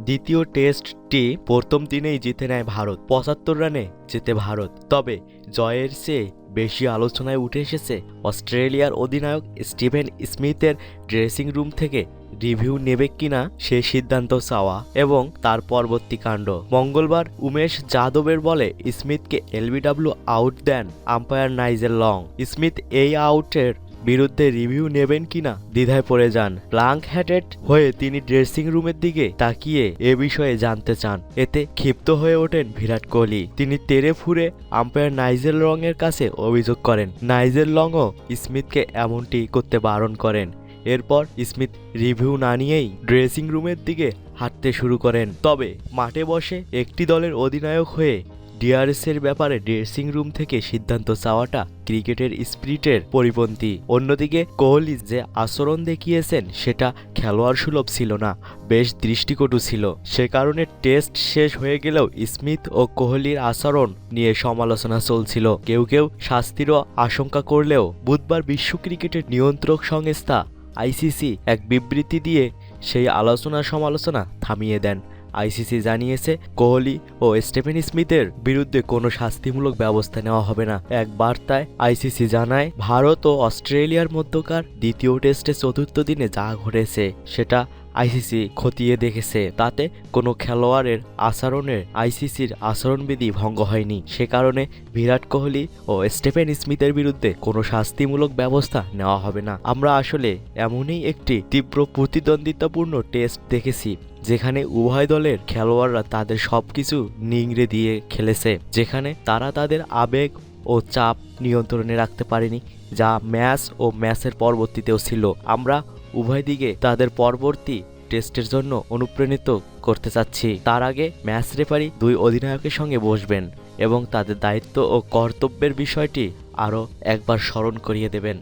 দ্বিতীয় টেস্টটি প্রথম দিনেই জিতে নেয় ভারত, ৭৫ রানে জেতে ভারত। তবে জয়ের চেয়ে বেশি আলোচনায় উঠে এসেছে অস্ট্রেলিয়ার অধিনায়ক স্টিভেন স্মিথের ড্রেসিং রুম থেকে রিভিউ নেবে কিনা সে সিদ্ধান্ত চাওয়া এবং তার পরবর্তী কাণ্ড। মঙ্গলবার উমেশ যাদবের বলে স্মিথকে এলবিডব্লিউ আউট দেন আম্পায়ার নাইজেল লং। স্মিথ এই আউটের বিরুদ্ধে রিভিউ নেবেন কিনা দ্বিধায় পড়ে যান। ব্ল্যাঙ্ক হ্যাটেড হয়ে তিনি ড্রেসিং রুমের দিকে তাকিয়ে এ বিষয়ে জানতে চান। এতে ক্ষিপ্ত হয়ে ওঠেন বিরাট কোহলি। তিনি তেড়ে ফুরে আম্পায়ার নাইজেল লং এর কাছে অভিযোগ করেন। নাইজেল লংও স্মিথকে এমনটি করতে বারণ করেন। এরপর স্মিথ রিভিউ না নিয়েই ড্রেসিং রুমের দিকে হাঁটতে শুরু করেন। তবে মাঠে বসে একটি দলের অধিনায়ক হয়ে ডিআরএসের ব্যাপারে ড্রেসিং রুম থেকে সিদ্ধান্ত চাওয়াটা ক্রিকেটের স্পিরিটের পরিপন্থী। অন্যদিকে কোহলি যে আচরণ দেখিয়েছেন সেটা খেলোয়াড় সুলভ ছিল না, বেশ দৃষ্টিকটু ছিল। সে কারণে টেস্ট শেষ হয়ে গেলেও স্মিথ ও কোহলির আচরণ নিয়ে সমালোচনা চলছিল। কেউ কেউ শাস্তিরও আশঙ্কা করলেও বুধবার বিশ্ব ক্রিকেটের নিয়ন্ত্রক সংস্থা আইসিসি এক বিবৃতি দিয়ে সেই আলোচনা সমালোচনা থামিয়ে দেন। আইসিসি জানিয়েছে কোহলি ও স্টিভেন স্মিথের বিরুদ্ধে কোনো শাস্তিমূলক ব্যবস্থা নেওয়া হবে না। এক বার্তায় আইসিসি জানায়, ভারত ও অস্ট্রেলিয়ার মধ্যকার দ্বিতীয় টেস্টে চতুর্থ দিনে যা ঘটেছে সেটা আইসিসি খতিয়ে দেখেছে। তাতে কোনো খেলোয়াড়ের আচরণের আইসিসির আচরণবিধি ভঙ্গ হয়নি। সে কারণে বিরাট কোহলি ও স্টিভেন স্মিথের বিরুদ্ধে কোনো শাস্তিমূলক ব্যবস্থা নেওয়া হবে না। আমরা আসলে এমনই একটি তীব্র প্রতিদ্বন্দ্বিতাপূর্ণ টেস্ট দেখেছি যেখানে উভয় দলের খেলোয়াড়রা তাদের সবকিছু নিংড়ে দিয়ে খেলেছে, যেখানে তারা তাদের আবেগ ও চাপ নিয়ন্ত্রণে রাখতে পারেনি, যা ম্যাচ ও ম্যাচের পরবর্তীতেও ছিল। আমরা উভয় দিকে তাদের পরবর্তী টেস্টের জন্য অনুপ্রাণিত করতে চাচ্ছি। তার আগে ম্যাচ রেফারি দুই অধিনায়কের সঙ্গে বসবেন এবং তাদের দায়িত্ব ও কর্তব্যের বিষয়টি আরও একবার স্মরণ করিয়ে দেবেন।